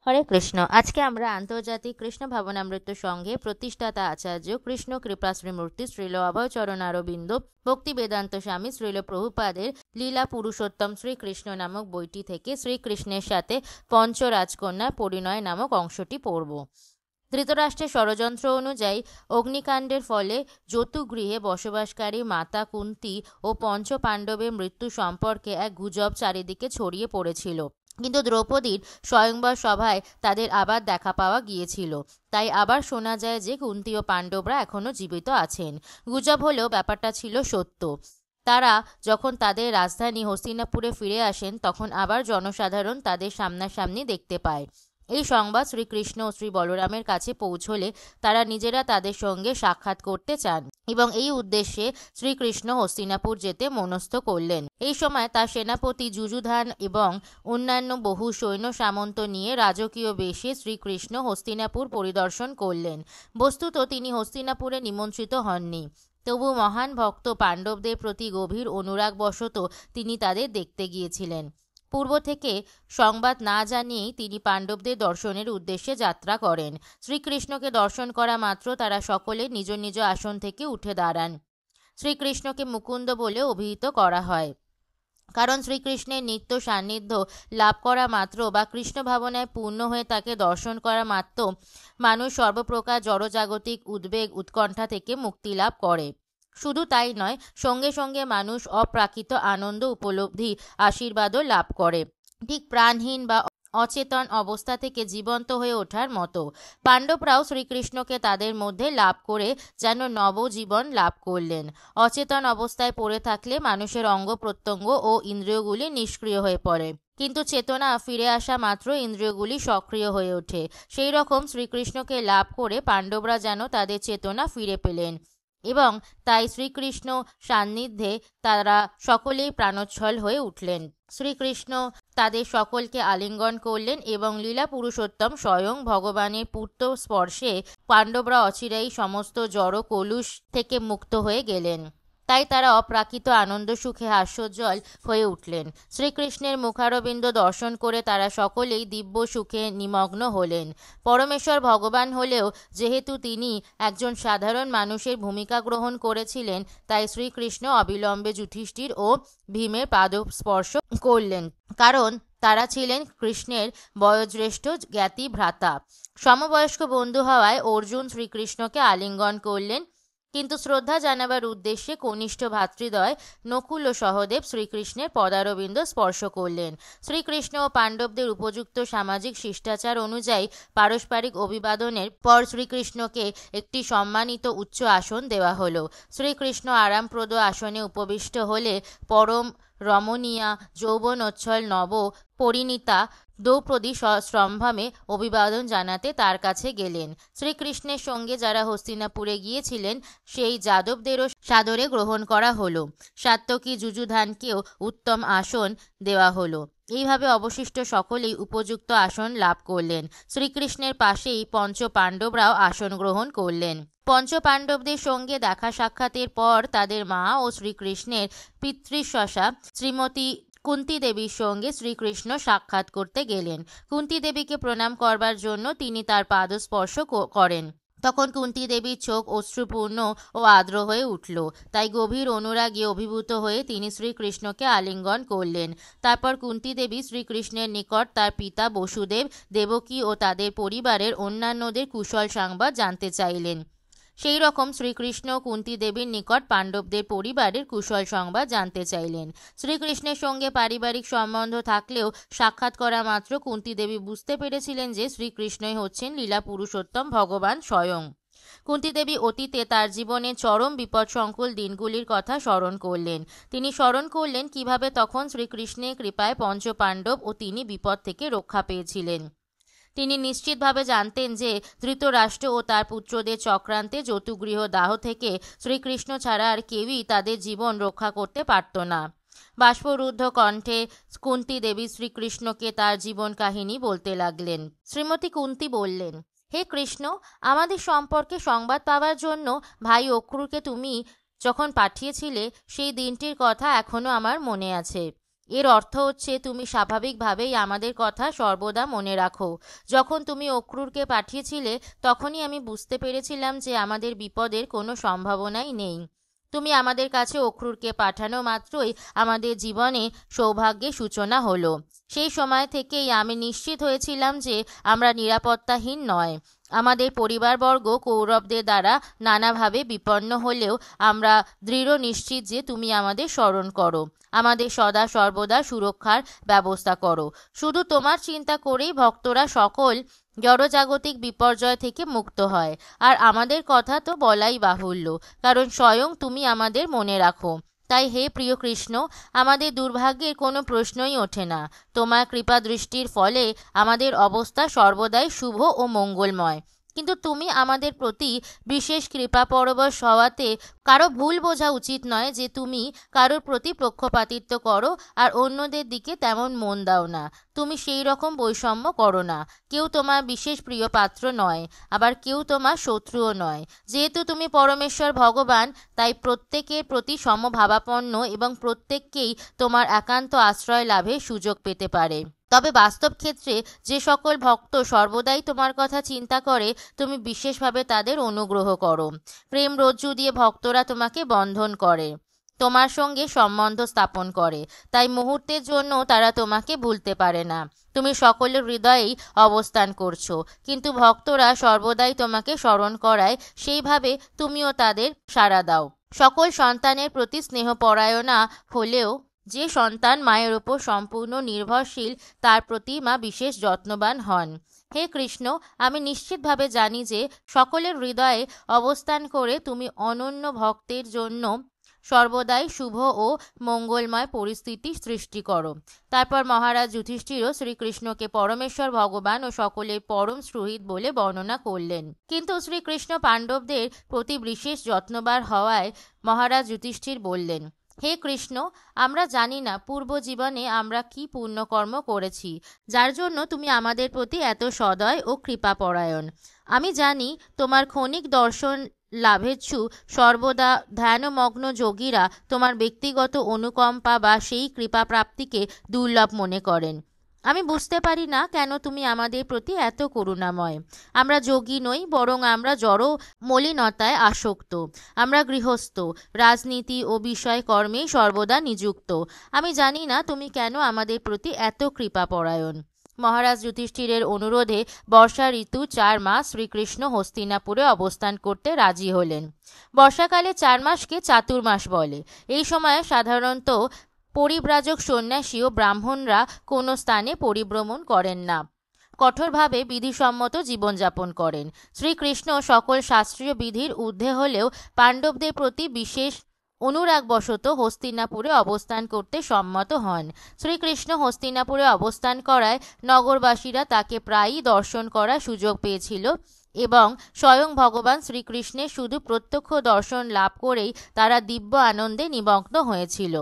হরে কৃষ্ণ। আজকে আমরা আন্তর্জাতিক কৃষ্ণ ভাবনামৃত সংঘে প্রতিষ্ঠাতা আচার্য কৃষ্ণ কৃপাশ্রীমূর্তি শ্রীল অভয়চরণ অরবিন্দ ভক্তি বেদান্ত স্বামী শ্রীল প্রভুপাদের লীলা পুরুষোত্তম শ্রীকৃষ্ণ নামক বইটি থেকে শ্রীকৃষ্ণের সাথে পঞ্চরাজকন্যার পরিণয় নামক অংশটি পড়ব। ধৃতরাষ্ট্রের ষড়যন্ত্র অনুযায়ী অগ্নিকাণ্ডের ফলে যতুগৃহে বসবাসকারী মাতা কুন্তী ও পঞ্চ পাণ্ডবের মৃত্যু সম্পর্কে এক গুজব চারিদিকে ছড়িয়ে পড়েছিল, কিন্তু দ্রৌপদীর স্বয়ংবর সভায় তাদের আবার দেখা পাওয়া গিয়েছিল। তাই আবার শোনা যায় যে কুন্তী ও পাণ্ডবরা এখনও জীবিত আছেন। গুজব হলেও ব্যাপারটা ছিল সত্য। তারা যখন তাদের রাজধানী হস্তিনাপুরে ফিরে আসেন তখন আবার জনসাধারণ তাদের সামনাসামনি দেখতে পায়। এই সংবাদ শ্রীকৃষ্ণ ও শ্রী বলরামের কাছে পৌঁছলে তারা নিজেরা তাদের সঙ্গে সাক্ষাৎ করতে চান এবং এই উদ্দেশ্যে শ্রীকৃষ্ণ হস্তিনাপুর যেতে মনস্থ করলেন। এই সময় তার সেনাপতি যুযুধান এবং অন্যান্য বহু সৈন্য সামন্ত নিয়ে রাজকীয় বেশে শ্রীকৃষ্ণ হস্তিনাপুর পরিদর্শন করলেন। বস্তুত তিনি হস্তিনাপুরে নিমন্ত্রিত হননি, তবু মহান ভক্ত পাণ্ডবদের প্রতি গভীর অনুরাগবশত তিনি তাদের দেখতে গিয়েছিলেন। পূর্ব থেকে সংবাদ না জানিয়েই তিনি পাণ্ডবদের দর্শনের উদ্দেশ্যে যাত্রা করেন। শ্রীকৃষ্ণকে দর্শন করা মাত্র তারা সকলে নিজ নিজ আসন থেকে উঠে দাঁড়ান। শ্রীকৃষ্ণকে মুকুন্দ বলে অভিহিত করা হয়, কারণ শ্রীকৃষ্ণের নিত্য সান্নিধ্য লাভ করা মাত্র বা কৃষ্ণ ভাবনায় পূর্ণ হয়ে তাকে দর্শন করা মাত্র মানুষ সর্বপ্রকার জড়জাগতিক উদ্বেগ উৎকণ্ঠা থেকে মুক্তি লাভ করে। শুধু তাই নয়, সঙ্গে সঙ্গে মানুষ অপ্রাকৃত আনন্দ উপলব্ধি আশীর্বাদও লাভ করে, ঠিক প্রাণহীন বা অচেতন অবস্থা থেকে জীবন্ত হয়ে ওঠার মতো। পাণ্ডবরাও শ্রীকৃষ্ণকে তাদের মধ্যে লাভ করে যেন নবজীবন লাভ করলেন। অচেতন অবস্থায় পড়ে থাকলে মানুষের অঙ্গ প্রত্যঙ্গ ও ইন্দ্রিয়গুলি নিষ্ক্রিয় হয়ে পড়ে, কিন্তু চেতনা ফিরে আসা মাত্র ইন্দ্রিয়গুলি সক্রিয় হয়ে ওঠে। সেই রকম শ্রীকৃষ্ণকে লাভ করে পাণ্ডবরা যেন তাদের চেতনা ফিরে পেলেন এবং তাই শ্রীকৃষ্ণ সান্নিধ্যে তারা সকলেই প্রাণোচ্ছল হয়ে উঠলেন। শ্রীকৃষ্ণ তাদের সকলকে আলিঙ্গন করলেন এবং লীলা পুরুষোত্তম স্বয়ং ভগবানের পূর্ত স্পর্শে পাণ্ডবরা অচিরেই সমস্ত জড় কলুষ থেকে মুক্ত হয়ে গেলেন। তাই তারা অপ্রাকৃত আনন্দ সুখে হাস্যোজ্জ্বল হয়ে উঠলেন। শ্রীকৃষ্ণের মুখারবিন্দ দর্শন করে তারা সকলেই দিব্য সুখে নিমগ্ন হলেন। পরমেশ্বর ভগবান হলেও যেহেতু তিনি একজন সাধারণ মানুষের ভূমিকা গ্রহণ করেছিলেন, তাই শ্রীকৃষ্ণ অবিলম্বে যুধিষ্ঠির ও ভীমের পাদস্পর্শ করলেন, কারণ তারা ছিলেন কৃষ্ণের বয়োজ্যেষ্ঠ জ্ঞাতি ভ্রাতা। সমবয়স্ক বন্ধু হওয়ায় অর্জুন শ্রীকৃষ্ণকে আলিঙ্গন করলেন, কিন্তু শ্রদ্ধা জানাবার উদ্দেশ্যে কনিষ্ঠ ভ্রাতৃদ্বয় নকুল ও সহদেব শ্রীকৃষ্ণের পদারবিন্দ স্পর্শ করলেন। শ্রীকৃষ্ণ ও পাণ্ডবদের উপযুক্ত সামাজিক শিষ্টাচার অনুযায়ী পারস্পরিক অভিবাদনের পর শ্রীকৃষ্ণকে একটি সম্মানিত উচ্চ আসন দেওয়া হলো। শ্রীকৃষ্ণ আরামপ্রদ আসনে উপবিষ্ট হলে পরম রমণীয়া যৌবনোচ্ছল নব পরিণীতা দ্রৌপদী সস্রম্ভে অভিবাদন জানাতে তার কাছে গেলেন। শ্রীকৃষ্ণের সঙ্গে যারা হস্তিনাপুরে গিয়েছিলেন সেই যাদবদেরও সাদরে গ্রহণ করা হলো। সাত্যকী যুযুধানকেও উত্তম আসন দেওয়া হলো। এইভাবে অবশিষ্ট সকলেই উপযুক্ত আসন লাভ করলেন। শ্রীকৃষ্ণের পাশেই পঞ্চ পাণ্ডবরাও আসন গ্রহণ করলেন। পঞ্চ পাণ্ডবদের সঙ্গে দেখা সাক্ষাতের পর তাদের মা ও শ্রীকৃষ্ণের পিতৃশশা শ্রীমতী কুন্তী দেবীর সঙ্গে শ্রীকৃষ্ণ সাক্ষাৎ করতে গেলেন। কুন্তী দেবীকে প্রণাম করবার জন্য তিনি তার পাদস্পর্শ করেন। তখন কুন্তী দেবীর চোখ অশ্রুপূর্ণ ও আর্দ্র হয়ে উঠল। তাই গভীর অনুরাগে অভিভূত হয়ে তিনি শ্রীকৃষ্ণকে আলিঙ্গন করলেন। তারপর কুন্তী দেবী শ্রীকৃষ্ণের নিকট তার পিতা বসুদেব, দেবকী ও তাদের পরিবারের অন্যান্যদের কুশল সংবাদ জানতে চাইলেন। সেই রকম শ্রীকৃষ্ণ কুন্তী দেবীর নিকট পাণ্ডবদের পরিবারের কুশল সংবাদ জানতে চাইলেন। শ্রীকৃষ্ণের সঙ্গে পারিবারিক সম্বন্ধ থাকলেও সাক্ষাৎ করা মাত্র কুন্তী দেবী বুঝতে পেরেছিলেন যে শ্রীকৃষ্ণই হচ্ছেন লীলা পুরুষোত্তম ভগবান স্বয়ং। কুন্তী দেবী অতীতে তার জীবনের চরম বিপদসংকুল দিনগুলির কথা স্মরণ করলেন। তিনি স্মরণ করলেন কিভাবে তখন শ্রীকৃষ্ণের কৃপায় পঞ্চ পাণ্ডব ও তিনি বিপদ থেকে রক্ষা পেয়েছিলেন। তিনি নিশ্চিতভাবে জানতেন যে ধৃতরাষ্ট্র ও তার পুত্রদের চক্রান্তে যতুগৃহ দাহ থেকে শ্রীকৃষ্ণ ছাড়া আর কেউই তাদের জীবন রক্ষা করতে পারত না। বাষ্পরুদ্ধ কণ্ঠে কুন্তী দেবী শ্রীকৃষ্ণকে তার জীবন কাহিনী বলতে লাগলেন। শ্রীমতী কুন্তী বললেন, হে কৃষ্ণ, আমাদের সম্পর্কে সংবাদ পাওয়ার জন্য ভাই অক্রূরকে তুমি যখন পাঠিয়েছিলে সেই দিনটির কথা এখনো আমার মনে আছে। এর অর্থ হচ্ছে তুমি স্বাভাবিকভাবেই আমাদের কথা সর্বদা মনে রাখো। যখন তুমি অক্রূরকে পাঠিয়েছিলে তখনই আমি বুঝতে পেরেছিলাম যে আমাদের বিপদের কোনো সম্ভাবনাই নেই। তুমি আমাদের কাছে অক্রূরকে পাঠানো মাত্রই আমাদের জীবনে সৌভাগ্যের সূচনা হলো। সেই সময় থেকেই আমি নিশ্চিত হয়েছিলাম যে আমরা নিরাপত্তাহীন নয়। আমাদের পরিবারবর্গ কৌরবদের দ্বারা নানাভাবে বিপন্ন হলেও আমরা দৃঢ় নিশ্চিত যে তুমি আমাদের স্মরণ করো, আমাদের সদা সর্বদা সুরক্ষার ব্যবস্থা করো। শুধু তোমার চিন্তা করেই ভক্তরা সকল জড়জাগতিক বিপর্যয় থেকে মুক্ত হয়। আর আমাদের কথা তো বলাই বাহুল্য, কারণ স্বয়ং তুমি আমাদের মনে রাখো। তাই হে প্রিয় কৃষ্ণ, আমাদের দুর্ভাগ্যের কোনো প্রশ্নই ওঠে না। তোমার কৃপা দৃষ্টির ফলে আমাদের অবস্থা সর্বদাই শুভ ও মঙ্গলময়। কিন্তু তুমি আমাদের প্রতি বিশেষ কৃপা পরবশ হওয়াতে কারো ভুল বোঝা উচিত নয় যে তুমি কারোর প্রতি পক্ষপাতিত্ব করো আর অন্যদের দিকে তেমন মন দাও না। তুমি সেই রকম বৈষম্য করো না। কেউ তোমার বিশেষ প্রিয় পাত্র নয়, আবার কেউ তোমার শত্রুও নয়। যেহেতু তুমি পরমেশ্বর ভগবান, তাই প্রত্যেকের প্রতি সমভাবাপন্ন এবং প্রত্যেককেই তোমার একান্ত আশ্রয় লাভের সুযোগ পেতে পারে। তবে বাস্তব ক্ষেত্রে যে সকল ভক্ত সর্বদাই তোমার কথা চিন্তা করে, তুমি বিশেষভাবে তাদের অনুগ্রহ করো। প্রেম রজ্জু দিয়ে ভক্তরা তোমাকে বন্ধন করে, তোমার সঙ্গে সম্বন্ধ স্থাপন করে, তাই মুহূর্তের জন্য তারা তোমাকে ভুলতে পারে না। তুমি সকলের হৃদয়েই অবস্থান করছো, কিন্তু ভক্তরা সর্বদাই তোমাকে স্মরণ করায়, সেইভাবে তুমিও তাদের সাড়া দাও। সকল সন্তানের প্রতি স্নেহপরায়ণা হলেও যে সন্তান মায়ের ওপর সম্পূর্ণ নির্ভরশীল, তার প্রতি মা বিশেষ যত্নবান হন। হে কৃষ্ণ, আমি নিশ্চিতভাবে জানি যে সকলের হৃদয়ে অবস্থান করে তুমি অনন্য ভক্তের জন্য সর্বদাই শুভ ও মঙ্গলময় পরিস্থিতি সৃষ্টি করো। তারপর মহারাজ যুধিষ্ঠিরও শ্রীকৃষ্ণকে পরমেশ্বর ভগবান ও সকলের পরম সুহৃদ বলে বর্ণনা করলেন। কিন্তু শ্রীকৃষ্ণ পাণ্ডবদের প্রতি বিশেষ যত্নবান হওয়ায় মহারাজ যুধিষ্ঠির বললেন, হে কৃষ্ণ, আমরা জানি না পূর্ব জীবনে আমরা কি পুণ্যকর্ম করেছি, যার জন্য তুমি আমাদের প্রতি এত সদয় ও কৃপাপরায়ণ। আমি জানি তোমার ক্ষণিক দর্শন লাভেচ্ছু সর্বদা ধ্যানমগ্ন যোগীরা তোমার ব্যক্তিগত অনুকম্পা বা সেই কৃপা প্রাপ্তিকে দুর্লভ মনে করেন। আমি বুঝতে পারি না কেন তুমি আমাদের প্রতি এত করুণাময়। আমরা যোগী নই, বরং আমরা জড় মলিনতায় আসক্ত। আমরা গৃহস্থ, রাজনীতি ও বিষয় কর্মে সর্বদা নিযুক্ত। আমি জানি না তুমি কেন আমাদের প্রতি এত কৃপাপরায়ণ। মহারাজ যুধিষ্ঠিরের অনুরোধে বর্ষা ঋতু 4 মাস শ্রীকৃষ্ণ হস্তিনাপুরে অবস্থান করতে রাজি হলেন। বর্ষাকালে 4 মাসকে চাতুর্মাস বলে। এই সময়ে সাধারণত পরিব্রাজক সন্ন্যাসী ও ব্রাহ্মণরা কোনো স্থানে পরিভ্রমণ করেন না, কঠোরভাবে বিধিসম্মত জীবনযাপন করেন। শ্রীকৃষ্ণ সকল শাস্ত্রীয় বিধির ঊর্ধ্বে হলেও পাণ্ডবদের প্রতি বিশেষ অনুরাগবশত হস্তিনাপুরে অবস্থান করতে সম্মত হন। শ্রীকৃষ্ণ হস্তিনাপুরে অবস্থান করায় নগরবাসীরা তাকে প্রায়ই দর্শন করার সুযোগ পেয়েছিল এবং স্বয়ং ভগবান শ্রীকৃষ্ণের শুধু প্রত্যক্ষ দর্শন লাভ করেই তারা দিব্য আনন্দে নিমগ্ন হয়েছিল।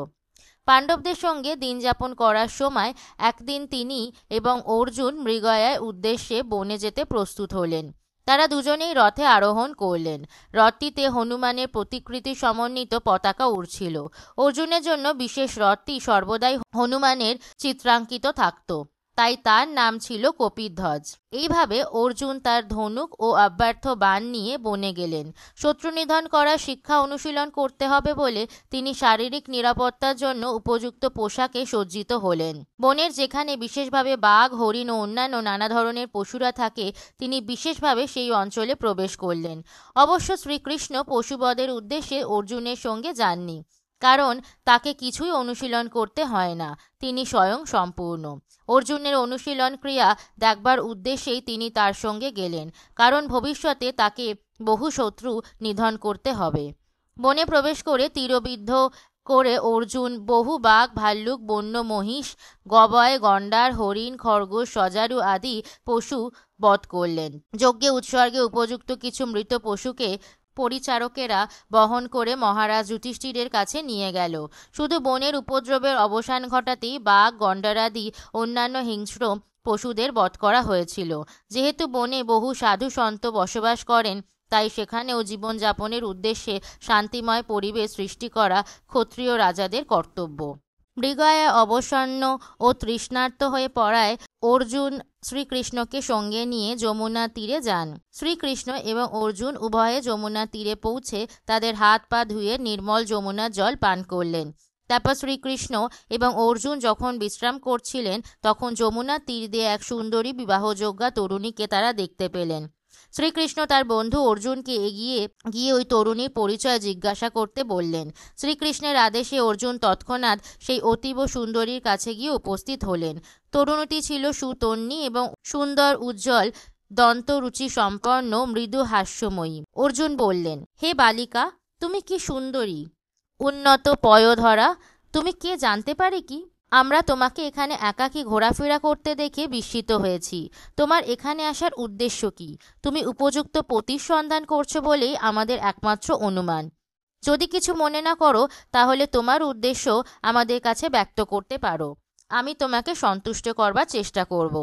পাণ্ডবদের সঙ্গে দিন যাপন করার সময় একদিন তিনি এবং অর্জুন মৃগয়ার উদ্দেশ্যে বনে যেতে প্রস্তুত হলেন। তারা দুজনেই রথে আরোহণ করলেন। রথটিতে হনুমানের প্রতিকৃতি সমন্বিত পতাকা উড়ছিল। অর্জুনের জন্য বিশেষ রথটি সর্বদাই হনুমানের চিত্রাঙ্কিত থাকত, তাই তার নাম ছিল কপিধ্বজ। এইভাবে অর্জুন তার ধনুক ও অব্যর্থ বাণ নিয়ে বনে গেলেন। শত্রু নিধন করার শিক্ষা অনুশীলন করতে হবে বলে তিনি শারীরিক নিরাপত্তার জন্য উপযুক্ত পোশাকে সজ্জিত হলেন। বনের যেখানে বিশেষভাবে বাঘ, হরিণ ও অন্যান্য নানা ধরনের পশুরা থাকে, তিনি বিশেষভাবে সেই অঞ্চলে প্রবেশ করলেন। অবশ্য শ্রীকৃষ্ণ পশুবধের উদ্দেশ্যে অর্জুনের সঙ্গে যাননি, কারণ তাকে কিছুই অনুশীলন করতে হয় না, তিনি স্বয়ং সম্পূর্ণ। অর্জুনের অনুশীলন ক্রিয়া দেখবার উদ্দেশ্যেই তিনি তার সঙ্গে গেলেন, কারণ ভবিষ্যতে তাকে বহু শত্রু নিধন করতে হবে। বনে প্রবেশ করে তীরবিদ্ধ করে অর্জুন বহু বাঘ, ভাল্লুক, বন্য মহিষ, গবয়, গন্ডার, হরিণ, খরগোশ, সজারু আদি পশু বধ করলেন। যজ্ঞে উৎসর্গে উপযুক্ত কিছু মৃত পশুকে পরিচারকেরা বহন করে মহারাজ যুধিষ্ঠিরের কাছে নিয়ে গেল। শুধু বনের উপদ্রবের অবসান ঘটাতেই বাঘ, গন্ডারাদি অন্যান্য হিংস্র পশুদের বধ করা হয়েছিল। যেহেতু বনে বহু সাধু সন্ত বসবাস করেন, তাই সেখানেও জীবনযাপনের উদ্দেশ্যে শান্তিময় পরিবেশ সৃষ্টি করা ক্ষত্রিয় রাজাদের কর্তব্য। মৃগয়া অবসন্ন ও তৃষ্ণার্ত হয়ে পড়ায় অর্জুন শ্রীকৃষ্ণকে সঙ্গে নিয়ে যমুনা তীরে যান। শ্রীকৃষ্ণ এবং অর্জুন উভয়ে যমুনা তীরে পৌঁছে তাদের হাত পা ধুয়ে নির্মল যমুনার জল পান করলেন। তারপর শ্রীকৃষ্ণ এবং অর্জুন যখন বিশ্রাম করছিলেন তখন যমুনার তীর দিয়ে এক সুন্দরী বিবাহযোগ্যা তরুণীকে তারা দেখতে পেলেন। শ্রীকৃষ্ণ তার বন্ধু অর্জুনকে এগিয়ে গিয়ে ওই তরুণীর পরিচয় জিজ্ঞাসা করতে বললেন। শ্রীকৃষ্ণের আদেশে অর্জুন তৎক্ষণাৎ সেই অতীব সুন্দরীর কাছে গিয়ে উপস্থিত হলেন। তরুণীটি ছিল সুতন্বী এবং সুন্দর উজ্জ্বল দন্তরুচি সম্পন্ন মৃদু হাস্যময়ী। অর্জুন বললেন, হে বালিকা, তুমি কি সুন্দরী, উন্নত পয়োধরা, তুমি কে জানতে পারি কি? আমরা তোমাকে এখানে একাকী ঘোরাফেরা করতে দেখে বিস্মিত হয়েছি। তোমার এখানে আসার উদ্দেশ্য কি? তুমি উপযুক্ত পতির সন্ধান করছো বলেই আমাদের একমাত্র অনুমান। যদি কিছু মনে না করো তাহলে তোমার উদ্দেশ্য আমাদের কাছে ব্যক্ত করতে পারো। আমি তোমাকে সন্তুষ্ট করবার চেষ্টা করব।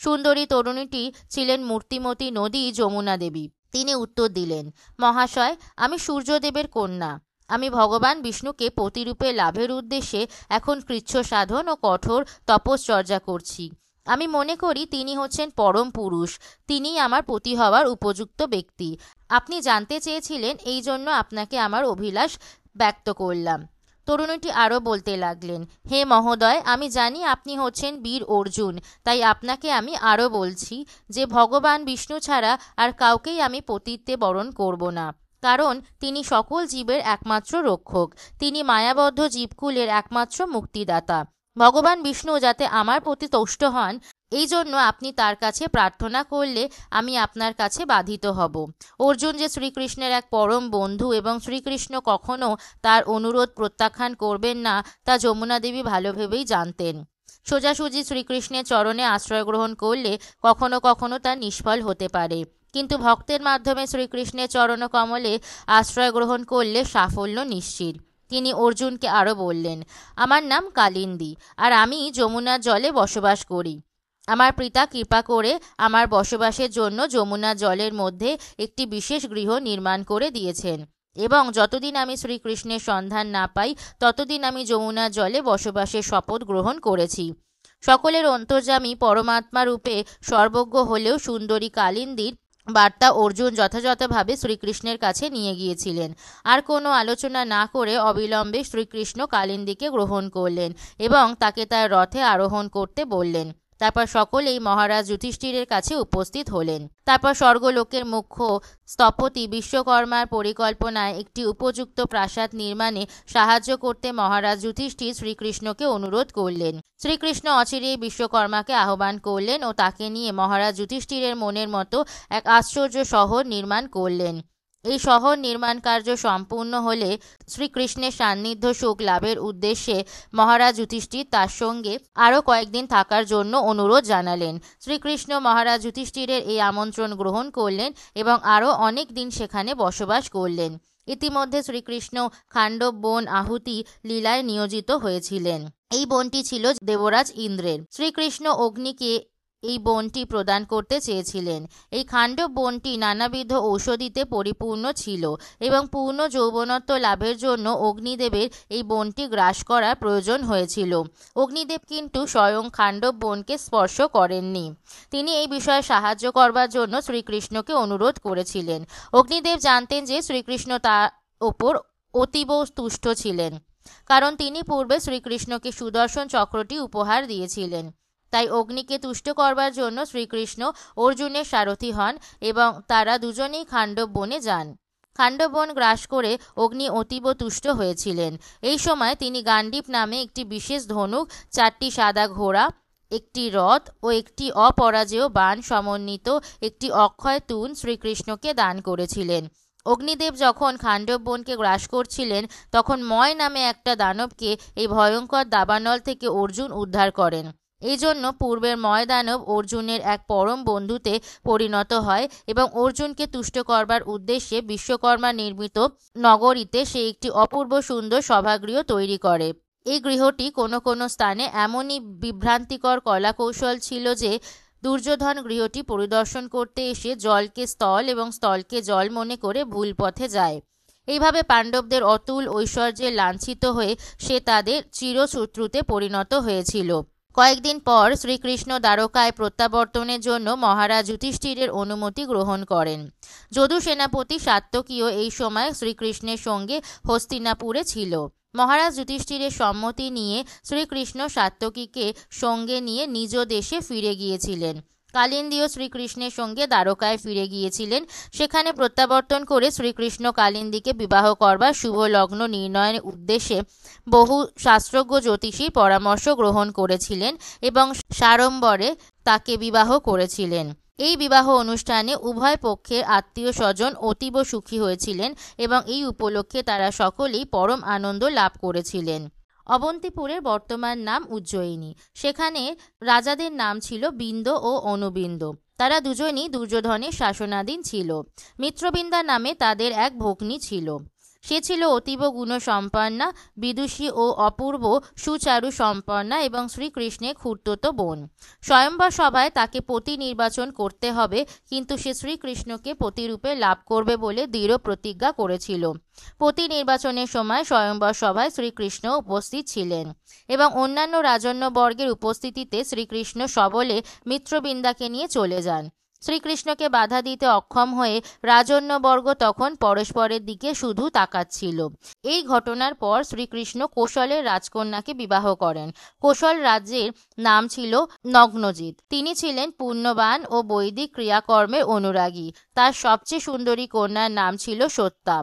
সুন্দরী তরুণীটি ছিলেন মূর্তিমতী নদী যমুনা দেবী। তিনি উত্তর দিলেন, মহাশয়, আমি সূর্যদেবের কন্যা। আমি ভগবান বিষ্ণুকে পতিরূপে লাভের উদ্দেশ্যে এখন কৃচ্ছ সাধন ও কঠোর তপশ্চর্যা করছি। আমি মনে করি তিনি হচ্ছেন পরম পুরুষ, তিনিই আমার পতি হওয়ার উপযুক্ত ব্যক্তি। আপনি জানতে চেয়েছিলেন, এই জন্য আপনাকে আমার অভিলাষ ব্যক্ত করলাম। তরুণীটি আরও বলতে লাগলেন, হে মহোদয়, আমি জানি আপনি হচ্ছেন বীর অর্জুন, তাই আপনাকে আমি আরও বলছি যে ভগবান বিষ্ণু ছাড়া আর কাউকেই আমি পতিত্বে বরণ করব না, কারণ তিনি সকল জীবের একমাত্র রক্ষক। তিনি মায়াবদ্ধ জীবকুলের একমাত্র মুক্তিদাতা। ভগবান বিষ্ণু যাতে আমার প্রতি তুষ্ট হন, এই জন্য আপনি তার কাছে প্রার্থনা করলে আমি আপনার কাছে বাধিত হব। অর্জুন যে শ্রীকৃষ্ণের এক পরম বন্ধু এবং শ্রীকৃষ্ণ কখনো তার অনুরোধ প্রত্যাখ্যান করবেন না তা যমুনা দেবী ভালো ভেবেই জানতেন। সোজাসুজি শ্রীকৃষ্ণের চরণে আশ্রয় গ্রহণ করলে কখনো কখনো তা নিষ্ফল হতে পারে, কিন্তু ভক্তের মাধ্যমে শ্রীকৃষ্ণের চরণ কমলে আশ্রয় গ্রহণ করলে সাফল্য নিশ্চিত। তিনি অর্জুনকে আরও বললেন, আমার নাম কালিন্দী, আর আমি যমুনার জলে বসবাস করি। আমার পিতা কৃপা করে আমার বসবাসের জন্য যমুনার জলের মধ্যে একটি বিশেষ গৃহ নির্মাণ করে দিয়েছেন, এবং যতদিন আমি শ্রীকৃষ্ণের সন্ধান না পাই ততদিন আমি যমুনার জলে বসবাসের শপথ গ্রহণ করেছি। সকলের অন্তর্যামী পরমাত্মা রূপে সর্বজ্ঞ হলেও সুন্দরী কালিন্দীর বার্তা অর্জুন যথাযথভাবে শ্রীকৃষ্ণের কাছে নিয়ে গিয়েছিলেন। আর কোনো আলোচনা না করে অবিলম্বে শ্রীকৃষ্ণ কালিন্দীকে গ্রহণ করলেন এবং তাকে তার রথে আরোহণ করতে বললেন। তারপর সকলেই মহারাজ যুধিষ্ঠিরের কাছে উপস্থিত হলেন। তারপর স্বর্গলোকের মুখ্য স্থপতি বিশ্বকর্মার পরিকল্পনায় একটি উপযুক্ত প্রাসাদ নির্মাণে সাহায্য করতে মহারাজ যুধিষ্ঠির শ্রীকৃষ্ণকে অনুরোধ করলেন। শ্রীকৃষ্ণ অচিরেই বিশ্বকর্মাকে আহ্বান করলেন ও তাকে নিয়ে মহারাজ যুধিষ্ঠিরের মনের মতো এক আশ্চর্য শহর নির্মাণ করলেন। এই শহর নির্মাণ কার্য সম্পূর্ণ হলে শ্রীকৃষ্ণের সান্নিধ্য সুখ লাভের উদ্দেশ্যে মহারাজ যুধিষ্ঠির তার সঙ্গে আরও কয়েকদিন থাকার জন্য অনুরোধ জানালেন। শ্রীকৃষ্ণ মহারাজ যুধিষ্ঠিরের এই আমন্ত্রণ গ্রহণ করলেন এবং আরও অনেক দিন সেখানে বসবাস করলেন। ইতিমধ্যে শ্রীকৃষ্ণ খাণ্ডব বন আহুতি লীলায় নিয়োজিত হয়েছিলেন। এই বনটি ছিল দেবরাজ ইন্দ্রের। শ্রীকৃষ্ণ অগ্নিকে এই বনটি প্রদান করতে চেয়েছিলেন। এই খাণ্ডব বনটি নানাবিধ ঔষধিতে পরিপূর্ণ ছিল এবং পূর্ণ যৌবনত্ব লাভের জন্য অগ্নিদেবের এই বনটি গ্রাস করার প্রয়োজন হয়েছিল। অগ্নিদেব কিন্তু স্বয়ং খাণ্ডব বনকে স্পর্শ করেননি। তিনি এই বিষয়ে সাহায্য করবার জন্য শ্রীকৃষ্ণকে অনুরোধ করেছিলেন। অগ্নিদেব জানতেন যে শ্রীকৃষ্ণ তার ওপর অতীব তুষ্ট ছিলেন, কারণ তিনি পূর্বে শ্রীকৃষ্ণকে সুদর্শন চক্রটি উপহার দিয়েছিলেন। তাই অগ্নিকে তুষ্ট করবার জন্য শ্রীকৃষ্ণ অর্জুনের সারথি হন এবং তারা দুজনেই খাণ্ডব বনে যান। খাণ্ডব বন গ্রাস করে অগ্নি অতীব তুষ্ট হয়েছিলেন। এই সময় তিনি গান্ডীব নামে একটি বিশেষ ধনুক, 4টি সাদা ঘোড়া, একটি রথ ও একটি অপরাজেয় বাণ সমন্বিত একটি অক্ষয় তুন শ্রীকৃষ্ণকে দান করেছিলেন। অগ্নিদেব যখন খাণ্ডব বনকে গ্রাস করছিলেন তখন ময় নামে একটা দানবকে এই ভয়ঙ্কর দাবানল থেকে অর্জুন উদ্ধার করেন। এই জন্য পূর্বের ময় দানব অর্জুনের এক পরম বন্ধুতে পরিণত হয় এবং অর্জুনকে তুষ্ট করবার উদ্দেশ্যে বিশ্বকর্মা নির্মিত নগরীতে সে একটি অপূর্ব সুন্দর সভাগৃহ তৈরি করে। এই গৃহটি কোনো কোনো স্থানে এমনই বিভ্রান্তিকর কলাকৌশল ছিল যে দুর্যোধন গৃহটি পরিদর্শন করতে এসে জলকে স্থল এবং স্থলকে জল মনে করে ভুল পথে যায়। এইভাবে পাণ্ডবদের অতুল ঐশ্বর্যে লাঞ্ছিত হয়ে সে তাদের চিরশত্রুতে পরিণত হয়েছিল। কয়েকদিন পর শ্রীকৃষ্ণ দ্বারকায় প্রত্যাবর্তনের জন্য মহারাজ যুধিষ্ঠিরের অনুমতি গ্রহণ করেন। যদু সেনাপতি সাত্যকীও এই সময় শ্রীকৃষ্ণের সঙ্গে হস্তিনাপুরে ছিল। মহারাজ যুধিষ্ঠিরের সম্মতি নিয়ে শ্রীকৃষ্ণ সাত্যকীকে সঙ্গে নিয়ে নিজ দেশে ফিরে গিয়েছিলেন। কালিন্দীও শ্রীকৃষ্ণের সঙ্গে দ্বারকায় ফিরে গিয়েছিলেন। সেখানে প্রত্যাবর্তন করে শ্রীকৃষ্ণ কালিন্দীকে বিবাহ করবার শুভ লগ্ন নির্ণয়ের উদ্দেশ্যে বহু শাস্ত্রজ্ঞ জ্যোতিষীর পরামর্শ গ্রহণ করেছিলেন এবং সাড়ম্বরে তাকে বিবাহ করেছিলেন। এই বিবাহ অনুষ্ঠানে উভয় পক্ষের আত্মীয় স্বজন অতীব সুখী হয়েছিলেন এবং এই উপলক্ষে তারা সকলেই পরম আনন্দ লাভ করেছিলেন। অবন্তিপুরের বর্তমান নাম উজ্জয়িনী। সেখানে রাজাদের নাম ছিল বিন্দ ও অনুবিন্দ। তারা দুজনই দুর্যোধনের শাসনাধীন ছিল। মিত্রবিন্দা নামে তাদের এক ভগ্নী ছিল। সে ছিল অতীব গুণসম্পন্না, বিদুষী ও অপূর্ব সুচারু সম্পন্না এবং শ্রীকৃষ্ণের খুড়তুতো বোন। স্বয়ম্বর সভায় তাকে পতি নির্বাচন করতে হবে, কিন্তু সে শ্রীকৃষ্ণকে পতিরূপে লাভ করবে বলে দৃঢ় প্রতিজ্ঞা করেছিল। পতি নির্বাচনের সময় স্বয়ম্বর সভায় শ্রীকৃষ্ণ উপস্থিত ছিলেন এবং অন্যান্য রাজন্যবর্গের উপস্থিতিতে শ্রীকৃষ্ণ সবলে মিত্রবৃন্দাকে নিয়ে চলে যান। শ্রীকৃষ্ণকে বাধা দিতে অক্ষম হয়ে রাজন্যবর্গ তখন পরস্পরের দিকে শুধু তাকাচ্ছিল। এই ঘটনার পর শ্রীকৃষ্ণ কোশলের রাজকন্যাকে বিবাহ করেন। কোশল রাজ্যের নাম ছিল নগ্নজিৎ। তিনি ছিলেন পুণ্যবান ও বৈদিক ক্রিয়াকর্মের অনুরাগী। তার সবচেয়ে সুন্দরী কন্যার নাম ছিল সত্যা।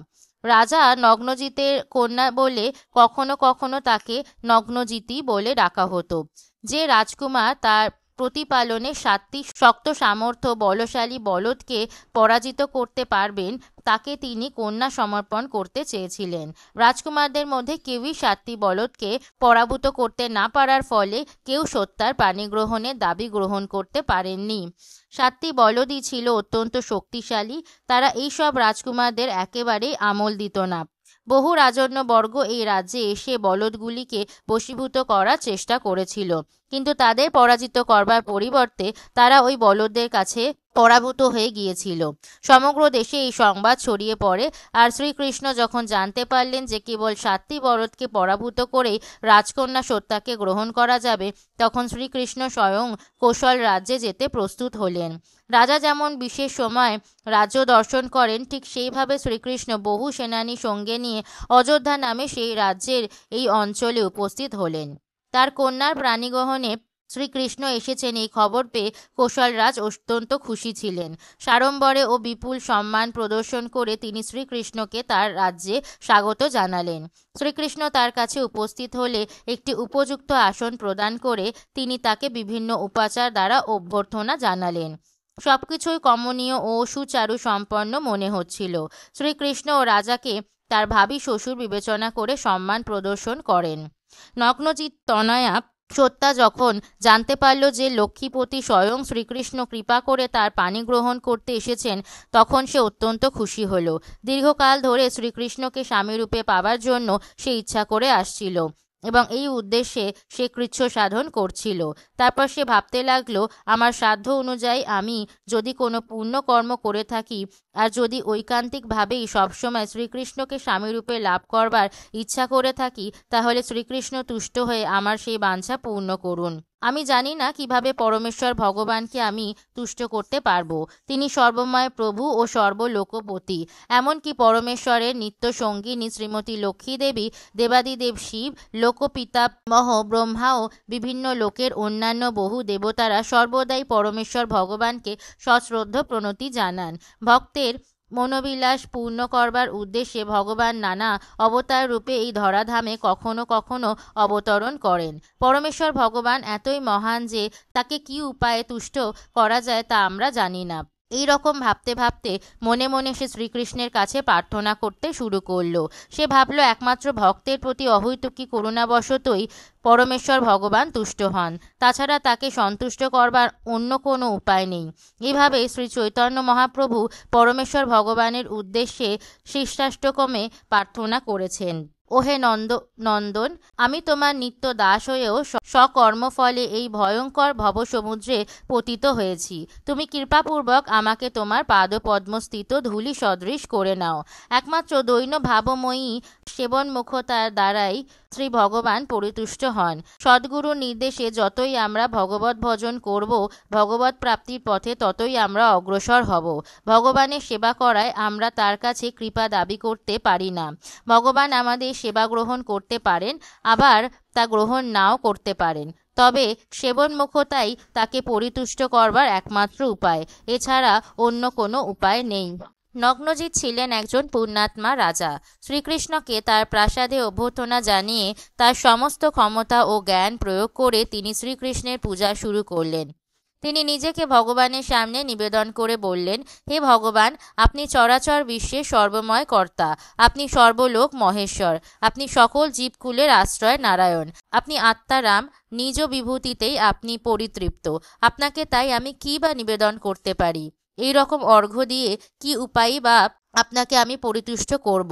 রাজা নগ্নজিতের কন্যা বলে কখনো কখনো তাকে নগ্নজিতি বলে ডাকা হতো। যে রাজকুমার তার প্রতিপালনে 7টি শক্ত সামর্থ্য বলশালী বলদকে পরাজিত করতে পারবেন, তাকে তিনি কন্যা সমর্পণ করতে চেয়েছিলেন। রাজকুমারদের মধ্যে কেউই 7টি বলদকে পরাভূত করতে না পারার ফলে কেউ সত্যার পাণিগ্রহণের দাবি গ্রহণ করতে পারেননি। 7টি বলদই ছিল অত্যন্ত শক্তিশালী। তারা এই সব রাজকুমারদের একেবারেই আমল দিত না। বহু রাজন্যবর্গ এই রাজ্যে এসে বলদগুলিকে বশীভূত করার চেষ্টা করেছিল, কিন্তু তাদের পরাজিত করবার পরিবর্তে তারা ওই বলদদের কাছে পরাভূত হয়ে গিয়েছিল। সমগ্র দেশে এই সংবাদ ছড়িয়ে পড়ে, আর শ্রীকৃষ্ণ যখন জানতে পারলেন যে কেবল 7টি বলদকে পরাভূত করেই রাজকন্যা সত্যাকে গ্রহণ করা যাবে, তখন শ্রীকৃষ্ণ স্বয়ং কোশল রাজ্যে যেতে প্রস্তুত হলেন। রাজা যেমন বিশেষ সময় রাজ্য দর্শন করেন, ঠিক সেইভাবে শ্রীকৃষ্ণ বহু সেনানী সঙ্গে নিয়ে অযোধ্যা নামে সেই রাজ্যের এই অঞ্চলে উপস্থিত হলেন। তার কন্যার প্রাণীগ্রহণে শ্রীকৃষ্ণ এসেছেন এই খবর পেয়ে কোশলরাজ অত্যন্ত খুশি ছিলেন। সাড়ম্বরে ও বিপুল সম্মান প্রদর্শন করে তিনি শ্রীকৃষ্ণকে তার রাজ্যে স্বাগত জানালেন। শ্রীকৃষ্ণ তার কাছে উপস্থিত হলে একটি উপযুক্ত আসন প্রদান করে তিনি তাকে বিভিন্ন উপাচার দ্বারা অভ্যর্থনা জানালেন। সবকিছুই কমনীয় ও সুচারু সম্পন্ন মনে হচ্ছিল। শ্রীকৃষ্ণ ও রাজাকে তার ভাবী শ্বশুর বিবেচনা করে সম্মান প্রদর্শন করেন। নগ্নজিৎ তনয়া সত্যা যখন জানতে পারল যে লক্ষ্মীপতি স্বয়ং শ্রীকৃষ্ণ কৃপা করে তার পানি গ্রহণ করতে এসেছেন, তখন সে অত্যন্ত খুশি হল। দীর্ঘকাল ধরে শ্রীকৃষ্ণকে স্বামীরূপে পাবার জন্য সে ইচ্ছা করে আসছিল এবং এই উদ্দেশ্যে সে কৃচ্ছ সাধন করছিল। তারপর সে ভাবতে লাগলো, আমার সাধ্য অনুযায়ী আমি যদি কোনো পুণ্যকর্ম করে থাকি আর যদি ঐকান্তিকভাবেই সবসময় শ্রীকৃষ্ণকে স্বামীরূপে লাভ করবার ইচ্ছা করে থাকি, তাহলে শ্রীকৃষ্ণ তুষ্ট হয়ে আমার সেই বাঞ্ছা পূর্ণ করুন। আমি জানি না কিভাবে পরমেশ্বর ভগবানকে আমি তুষ্ট করতে পারবো। তিনি সর্বময় প্রভু ও সর্বলোকপতি। এমনকি পরমেশ্বরের নিত্য সঙ্গিনী শ্রীমতী লক্ষ্মী দেবী, দেবাদিদেব শিব, লোকপিতামহ ব্রহ্মা ও বিভিন্ন লোকের অন্যান্য বহু দেবতারা সর্বদাই পরমেশ্বর ভগবানকে সশ্রদ্ধ প্রণতি জানান। ভক্তের মনোবিলাস পূর্ণ করবার উদ্দেশ্যে ভগবান নানা অবতার রূপে এই ধরাধামে কখনো কখনো অবতরণ করেন। পরমেশ্বর ভগবান এতই মহান যে তাকে কি উপায়ে তুষ্ট করা যায় তা আমরা জানি না। এই রকম ভাবতে ভাবতে মনে মনে সে শ্রীকৃষ্ণের কাছে প্রার্থনা করতে শুরু করলো। সে ভাবলো, একমাত্র ভক্তের প্রতি অহৈতুকী করুণাবশতই পরমেশ্বর ভগবান তুষ্ট হন, তাছাড়া তাকে সন্তুষ্ট করবার অন্য কোনো উপায় নেই। এভাবে শ্রী চৈতন্য মহাপ্রভু পরমেশ্বর ভগবানের উদ্দেশ্যে শিষ্টাষ্টকমে প্রার্থনা করেছেন। ওহে নন্দন, আমি তোমার নিত্য দাস হয়েও সকর্মফলে এই ভয়ঙ্কর ভবসমুদ্রে পতিত হয়েছি। তুমি কৃপাপূর্বক আমাকে তোমার পাদপদ্মস্থিত ধূলি সদৃশ করে নাও। একমাত্র দৈন্য ভাবময়ী সেবনমুখতার দ্বারাই শ্রী ভগবান পরিতুষ্ট হন। সদ্গুরুর নির্দেশে যতই আমরা ভগবত ভজন করব, ভগবত প্রাপ্তির পথে ততই আমরা অগ্রসর হব। ভগবানের সেবা করায় আমরা তার কাছে কৃপা দাবি করতে পারি না। ভগবান আমাদের সেবা গ্রহণ করতে পারেন, আবার তা গ্রহণ নাও করতে পারেন। তবে সেবনমুখতাই তাকে পরিতুষ্ট করবার একমাত্র উপায়, এছাড়া অন্য কোনো উপায় নেই। নগ্নজিৎ ছিলেন একজন পুণ্যাত্মা রাজা। শ্রীকৃষ্ণকে তার প্রাসাদে অভ্যর্থনা জানিয়ে তার সমস্ত ক্ষমতা ও জ্ঞান প্রয়োগ করে তিনি শ্রীকৃষ্ণের পূজা শুরু করলেন। তিনি নিজেকে ভগবানের সামনে নিবেদন করে বললেন, হে ভগবান, আপনি চরাচর বিশ্বের সর্বময় কর্তা, আপনি সর্বলোক মহেশ্বর, আপনি সকল জীবকুলের আশ্রয় নারায়ণ, আপনি আত্মারাম, নিজ বিভূতিতেই আপনি পরিতৃপ্ত। আপনাকে তাই আমি কি বা নিবেদন করতে পারি? এই রকম অর্ঘ্য দিয়ে কি উপায়ই বা আপনাকে আমি পরিতুষ্ট করব?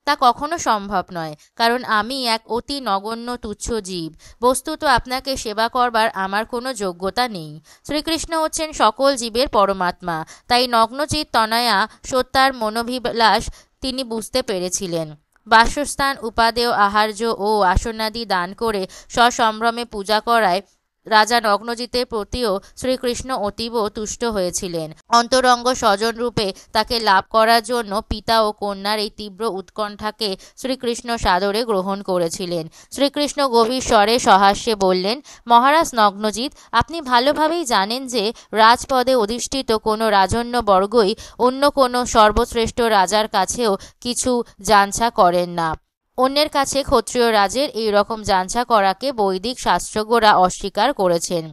তা কখনো সম্ভব নয়, কারণ আমি এক অতি নগণ্য তুচ্ছ জীব। বস্তুত আপনাকে সেবা করবার আমার কোনো যোগ্যতা নেই। শ্রীকৃষ্ণ হচ্ছেন সকল জীবের পরমাত্মা, তাই নগ্নচিত তনয়া সত্যার মনোভিলাষ তিনি বুঝতে পেরেছিলেন। বাসস্থান, উপাদেয়, আহার্য ও আসনাদি দান করে সসম্ভ্রমে পূজা করায় রাজা নগ্নজিতের প্রতিও শ্রীকৃষ্ণ অতীব তুষ্ট হয়েছিলেন। অন্তরঙ্গ স্বজন রূপে তাকে লাভ করার জন্য পিতা ও কন্যার এই তীব্র উৎকণ্ঠাকে শ্রীকৃষ্ণ সাদরে গ্রহণ করেছিলেন। শ্রীকৃষ্ণ গভীর স্বরে সহাস্যে বললেন, মহারাজ নগ্নজিৎ, আপনি ভালোভাবেই জানেন যে রাজপদে অধিষ্ঠিত কোনো রাজন্যবর্গই অন্য কোনো সর্বশ্রেষ্ঠ রাজার কাছেও কিছু যাঞ্ছা করেন না। অন্যের কাছে ক্ষত্রিয় রাজের এই রকম যাঞ্ছা করাকে বৈদিক শাস্ত্রজ্ঞরা অস্বীকার করেছেন।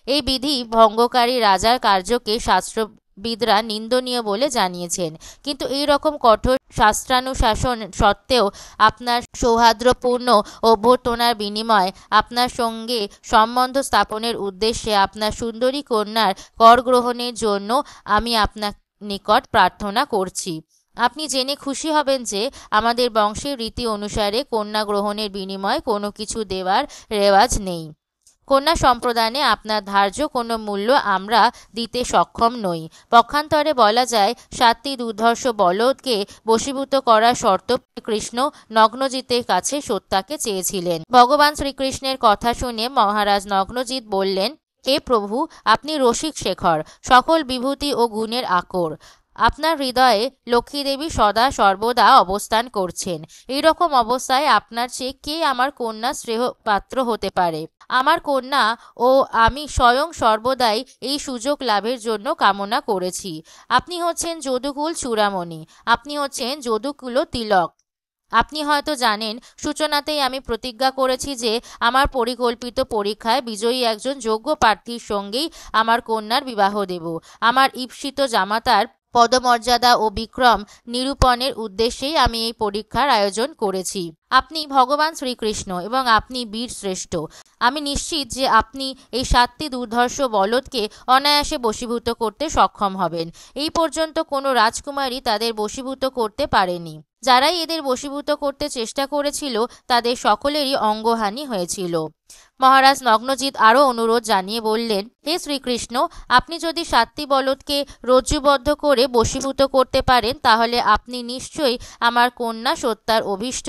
এই বিধি ভঙ্গকারী রাজার কার্যকে শাস্ত্রবিদরা নিন্দনীয় বলে জানিয়েছেন। কিন্তু এই রকম কঠোর শাস্ত্রানুশাসন সত্ত্বেও আপনার সৌহার্দ্যপূর্ণ অভ্যর্থনার বিনিময়ে আপনার সঙ্গে সম্বন্ধ স্থাপনের উদ্দেশ্যে আপনার সুন্দরী কন্যার কর গ্রহণের জন্য আমি আপনার নিকট প্রার্থনা করছি। আপনি জেনে খুশি হবেন যে আমাদের বংশের রীতি অনুসারে কন্যা গ্রহণের বিনিময়ে কোনো কিছু দেওয়ার রেওয়াজ নেই। কন্যা সম্প্রদানে আপনার ধার্য কোনো মূল্য আমরা দিতে সক্ষম নই। পক্ষান্তরে বলা যায়, 7টি দুর্ধর্ষ বলদকে বশীভূত করার শর্ত কৃষ্ণ নগ্নজিতের কাছে সত্যাকে চেয়েছিলেন। ভগবান শ্রীকৃষ্ণের কথা শুনে মহারাজ নগ্নজিৎ বললেন, হে প্রভু, আপনি রসিক শেখর, সকল বিভূতি ও গুণের আকর। আপনার হৃদয়ে লক্ষ্মীদেবী সদা সর্বদা অবস্থান করছেন। এই রকম অবস্থায় আপনার চেয়ে কে আমার কন্যা শ্রেয় পাত্র হতে পারে? আমার কন্যা ও আমি স্বয়ং সর্বদাই এই সুযোগ লাভের জন্য কামনা করেছি। আপনি হচ্ছেন যদুকুল চূড়ামণি, আপনি হচ্ছেন যদুকুল তিলক। আপনি হয়তো জানেন, সূচনাতেই আমি প্রতিজ্ঞা করেছি যে আমার পরিকল্পিত পরীক্ষায় বিজয়ী একজন যোগ্য প্রার্থীর সঙ্গেই আমার কন্যার বিবাহ দেব। আমার ঈপ্সিত জামাতার পদমর্যাদা ও বিক্রম নিরূপণের উদ্দেশ্যেই আমি এই পরীক্ষার আয়োজন করেছি। আপনি ভগবান শ্রীকৃষ্ণ এবং আপনি বীর শ্রেষ্ঠ। আমি নিশ্চিত যে আপনি এই 7টি দুর্ধর্ষ বলদকে অনায়াসে বশীভূত করতে সক্ষম হবেন। এই পর্যন্ত কোনো রাজকুমারী তাদের বশীভূত করতে পারেনি। যারাই এদের বশীভূত করতে চেষ্টা করেছিল তাদের সকলেরই অঙ্গহানি হয়েছিল। মহারাজ নগ্নজিৎ আরও অনুরোধ জানিয়ে বললেন, হে শ্রীকৃষ্ণ, আপনি যদি 7টি বলদকে রজ্জুবদ্ধ করে বশীভূত করতে পারেন, তাহলে আপনি নিশ্চয়ই আমার কন্যা সত্যার অভীষ্ট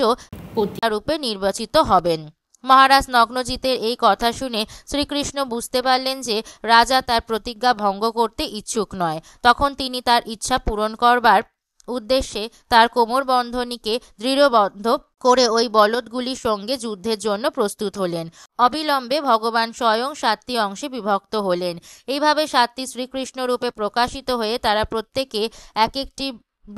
রূপে নির্বাচিত হবেন। মহারাজ নগ্নজিতের এই কথা শুনে শ্রীকৃষ্ণ বুঝতে পারলেন যে রাজা তার প্রতিজ্ঞা ভঙ্গ করতে ইচ্ছুক নয়। তখন তিনি তার ইচ্ছা পূরণ করবার উদ্দেশ্যে তার কোমরবন্ধনীকে দৃঢ়বদ্ধ করে ওই বলদগুলির সঙ্গে যুদ্ধের জন্য প্রস্তুত হলেন। অবিলম্বে ভগবান স্বয়ং 7টি অংশে বিভক্ত হলেন। এইভাবে 7টি শ্রীকৃষ্ণ রূপে প্রকাশিত হয়ে তারা প্রত্যেকে এক একটি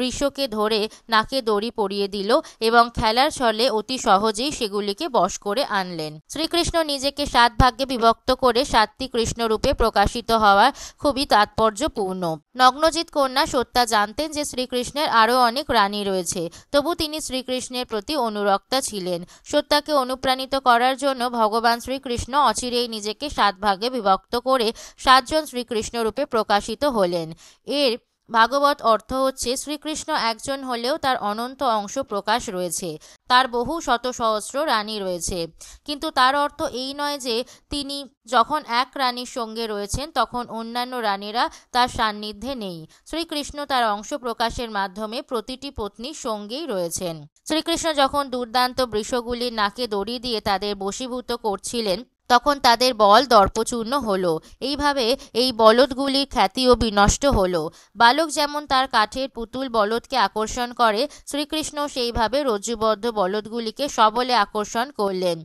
বৃষকে ধরে নাকে দড়ি পরিয়ে দিল এবং খেলার ছলে অতি সহজেই সেগুলিকে বশ করে আনলেন। শ্রীকৃষ্ণ নিজেকে 7 ভাগে বিভক্ত করে 7টি কৃষ্ণরূপে প্রকাশিত হওয়া খুবই তাৎপর্যপূর্ণ। নগ্নজিৎ কন্যা সত্যা জানতেন যে শ্রীকৃষ্ণের আরও অনেক রানী রয়েছে, তবু তিনি শ্রীকৃষ্ণের প্রতি অনুরক্তা ছিলেন। সত্যাকে অনুপ্রাণিত করার জন্য ভগবান শ্রীকৃষ্ণ অচিরেই নিজেকে 7 ভাগে বিভক্ত করে 7 জন শ্রীকৃষ্ণ রূপে প্রকাশিত হলেন। এর ভাগবত অর্থ হচ্ছে শ্রীকৃষ্ণ একজন হলেও তার অনন্ত অংশ প্রকাশ রয়েছে, তার বহু শত সহস্র রানী রয়েছে। কিন্তু তার অর্থ এই নয় যে তিনি যখন এক রানীর সঙ্গে রয়েছেন তখন অন্যান্য রানীরা তার সান্নিধ্যে নেই। শ্রীকৃষ্ণ তার অংশ প্রকাশের মাধ্যমে প্রতিটি পত্নীর সঙ্গেই রয়েছেন। শ্রীকৃষ্ণ যখন দুর্দান্ত বৃষগুলির নাকে দড়ি দিয়ে তাদের বশীভূত করছিলেন তখন তাদের বল দর্পচূর্ণ হলো। এইভাবে এই বলদগুলির খ্যাতিও বিনষ্ট হলো। বালক যেমন তার কাঠের পুতুল বলদকে আকর্ষণ করে, শ্রীকৃষ্ণ সেইভাবে রজ্জুবদ্ধ বলদগুলিকে সবলে আকর্ষণ করলেন।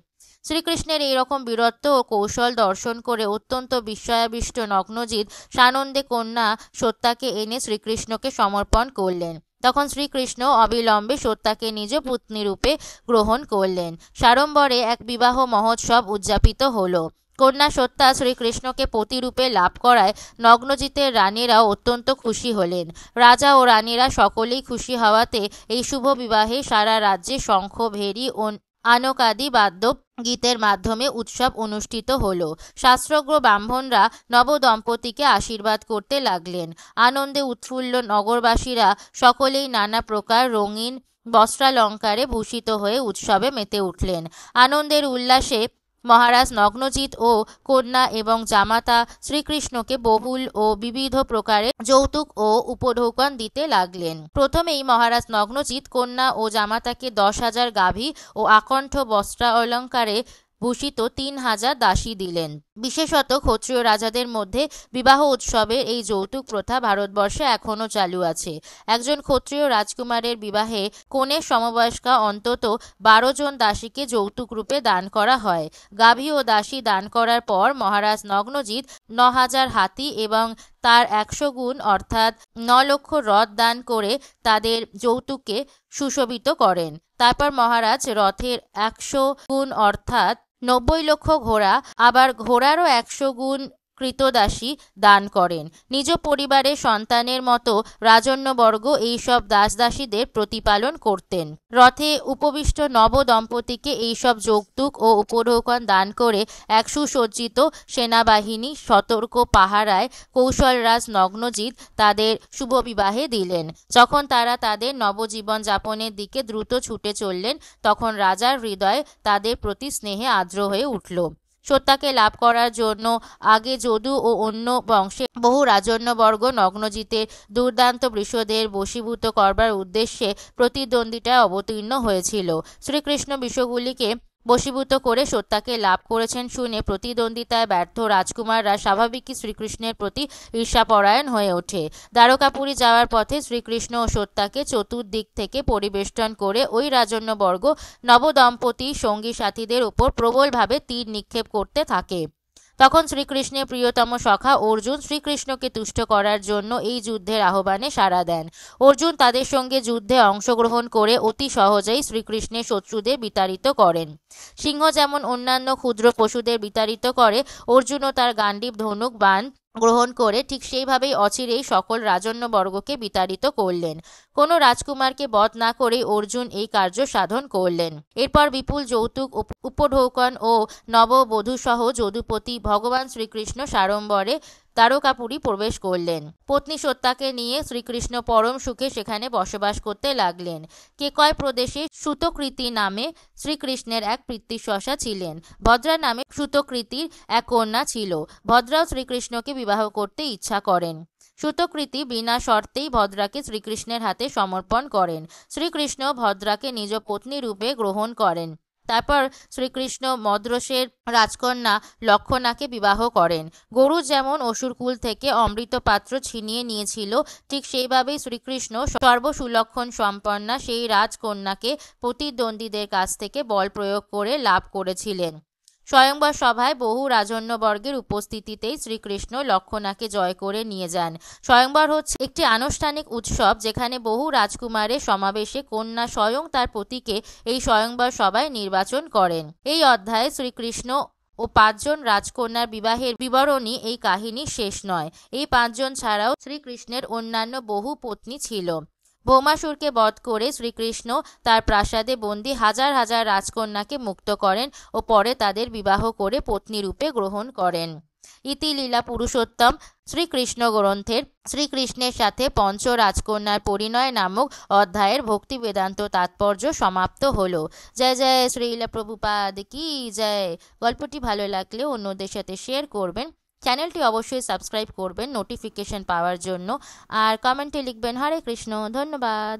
শ্রীকৃষ্ণের এইরকম বীরত্ব ও কৌশল দর্শন করে অত্যন্ত বিস্ময়াবিষ্ট নগ্নজিৎ সানন্দে কন্যা সত্যাকে এনে শ্রীকৃষ্ণকে সমর্পণ করলেন। তখন শ্রীকৃষ্ণ অবিলম্বে সত্যাকে নিজ পত্নী রূপে গ্রহণ করলেন। সাড়ম্বরে এক বিবাহ মহোৎসব উদযাপিত হল। কন্যা সত্য শ্রীকৃষ্ণকে পতিরূপে লাভ করায় নগ্নজিতের রানীরাও অত্যন্ত খুশি হলেন। রাজা ও রানীরা সকলেই খুশি হওয়াতে এই শুভ বিবাহে সারা রাজ্যে শঙ্খ, ভেরি ও আনকাদি বাদ্য গীতের মাধ্যমে উৎসব অনুষ্ঠিত হল। শাস্ত্রজ্ঞ ব্রাহ্মণরা নবদম্পতিকে আশীর্বাদ করতে লাগলেন। আনন্দে উৎফুল্ল নগরবাসীরা সকলেই নানা প্রকার রঙিন বস্ত্রালঙ্কারে ভূষিত হয়ে উৎসবে মেতে উঠলেন। আনন্দের উল্লাসে মহারাজ নগ্নজিৎ ও কন্যা এবং জামাতা শ্রীকৃষ্ণকে বহুল ও বিবিধ প্রকারে যৌতুক ও উপঢৌকন দিতে লাগলেন। প্রথমেই মহারাজ নগ্নজিৎ কন্যা ও জামাতাকে 10,000 গাভী ও আকণ্ঠ বস্ত্রালঙ্কারে ভূষিত 3,000 দাসী দিলেন। বিশেষত ক্ষত্রিয় রাজাদের মধ্যে বিবাহ উৎসবের এই যৌতুক প্রথা ভারতবর্ষে এখনও চালু আছে। একজন ক্ষত্রিয় রাজকুমারের বিবাহে কনের সমবয়স্কা অন্তত 12 জন দাসীকে যৌতুক রূপে দান করা হয়। গাভী ও দাসী দান করার পর মহারাজ নগ্নজিৎ 9,000 হাতি এবং তার 100 গুণ অর্থাৎ 9 লক্ষ রথ দান করে তাদের যৌতুকে সুশোভিত করেন। তারপর মহারাজ রথের 100 গুণ অর্থাৎ 90 লক্ষ ঘোড়া, আবার ঘোড়ারও 100 গুণ কৃতদাসী দান করেন। নিজ পরিবারের সন্তানের মতো রাজন্যবর্গ এইসব দাসদাসীদের প্রতিপালন করতেন। রথে উপবিষ্ট নব দম্পতিকে এইসব যৌতুক ও উপঢৌকন দান করে এক সুসজ্জিত সেনাবাহিনী সতর্ক পাহারায় কৌশলরাজ নগ্নজিৎ তাদের শুভ বিবাহে দিলেন। যখন তারা তাদের নবজীবন যাপনের দিকে দ্রুত ছুটে চললেন তখন রাজার হৃদয় তাদের প্রতি স্নেহে আর্দ্র হয়ে উঠল। সত্যাকে লাভ করার জন্য আগে যদু ও অন্য বংশে বহু রাজন্যবর্গ নগ্নজিতের দুর্দান্ত বৃষদের বশীভূত করবার উদ্দেশ্যে প্রতিদ্বন্দ্বিতায় অবতীর্ণ হয়েছিল। শ্রীকৃষ্ণ বিষগুলিকে বশীভূত করে সত্যাকে লাভ করেছেন শুনে প্রতিদ্বন্দ্বিতায় ব্যর্থ রাজকুমাররা স্বাভাবিকই শ্রীকৃষ্ণের প্রতি ঈর্ষাপরায়ণ হয়ে ওঠে। দ্বারকাপুরী যাওয়ার পথে শ্রীকৃষ্ণ ও সত্যাকে চতুর্দিক থেকে পরিবেষ্টন করে ওই রাজন্যবর্গ নবদম্পতি সঙ্গী সাথীদের উপর প্রবলভাবে তীর নিক্ষেপ করতে থাকে। তখন শ্রীকৃষ্ণের প্রিয়তম সখা অর্জুন শ্রীকৃষ্ণকে তুষ্ট করার জন্য এই যুদ্ধের আহ্বানে সাড়া দেন। অর্জুন তাদের সঙ্গে যুদ্ধে অংশগ্রহণ করে অতি সহজেই শ্রীকৃষ্ণের শত্রুদের বিতাড়িত করেন। সিংহ যেমন অন্যান্য ক্ষুদ্র পশুদের বিতাড়িত করে, অর্জুনও তার গান্ডীব, ধনুক, বাণ গ্রহণ করে ঠিক সেইভাবেই অচিরেই সকল রাজন্যবর্গকে বিতাড়িত করলেন। কোনো রাজকুমারকে বধ না করেই অর্জুন এই কার্য সাধন করলেন। এরপর বিপুল যৌতুক, উপঢৌকন ও নববধূসহ যদুপতি ভগবান শ্রীকৃষ্ণ সাড়ম্বরে দ্বারকাপুরী প্রবেশ করলেন। পত্নী সত্যাকে নিয়ে শ্রীকৃষ্ণ পরম সুখে সেখানে বসবাস করতে লাগলেন। কেকয় প্রদেশে সুতকৃতি নামে শ্রীকৃষ্ণের এক পিতৃশশা ছিলেন। ভদ্রা নামে সুতকৃতির এক কন্যা ছিল। ভদ্রাও শ্রীকৃষ্ণকে বিবাহ করতে ইচ্ছা করেন। সুতকৃতি বিনা শর্তেই ভদ্রাকে শ্রীকৃষ্ণের হাতে সমর্পণ করেন। শ্রীকৃষ্ণ ভদ্রাকে নিজ পত্নী রূপে গ্রহণ করেন। তারপর শ্রীকৃষ্ণ মদ্রসের রাজকন্যা লক্ষণাকে বিবাহ করেন। গরু যেমন অসুরকুল থেকে অমৃত পাত্র ছিনিয়ে নিয়েছিল, ঠিক সেইভাবেই শ্রীকৃষ্ণ সর্বসুলক্ষণ সম্পন্না সেই রাজকন্যাকে প্রতিদ্বন্দ্বীদের কাছ থেকে বল প্রয়োগ করে লাভ করেছিলেন। স্বয়ংবর সভায় বহু রাজন্যবর্গের উপস্থিতিতেই শ্রীকৃষ্ণ লক্ষণাকে জয় করে নিয়ে যান। স্বয়ংবর হচ্ছে একটি আনুষ্ঠানিক উৎসব যেখানে বহু রাজকুমারের সমাবেশে কন্যা স্বয়ং তার পতিকে এই স্বয়ংবর সভায় নির্বাচন করেন। এই অধ্যায়ে শ্রীকৃষ্ণ ও 5 জন রাজকন্যার বিবাহের বিবরণী এই কাহিনী শেষ নয়। এই 5 জন ছাড়াও শ্রীকৃষ্ণের অন্যান্য বহু পত্নী ছিল। ভৌমাসুরকে বধ করে শ্রীকৃষ্ণ তার প্রাসাদে বন্দী হাজার হাজার রাজকন্যাকে মুক্ত করেন ও পরে তাদের বিবাহ করে পত্নী রূপে গ্রহণ করেন। ইতি লীলা পুরুষোত্তম শ্রীকৃষ্ণ গ্রন্থের শ্রীকৃষ্ণের সাথে পঞ্চ রাজকন্যার পরিণয় নামক অধ্যায়ের ভক্তি বেদান্ত তাৎপর্য সমাপ্ত হলো। জয় জয় শ্রীলা প্রভুপাদ কি জয়। গল্পটি ভালো লাগলে অন্যদের সাথে শেয়ার করবেন, চ্যানেলটি অবশ্যই সাবস্ক্রাইব করবেন নোটিফিকেশন পাওয়ার জন্য, আর কমেন্টে লিখবেন হরে কৃষ্ণ। ধন্যবাদ।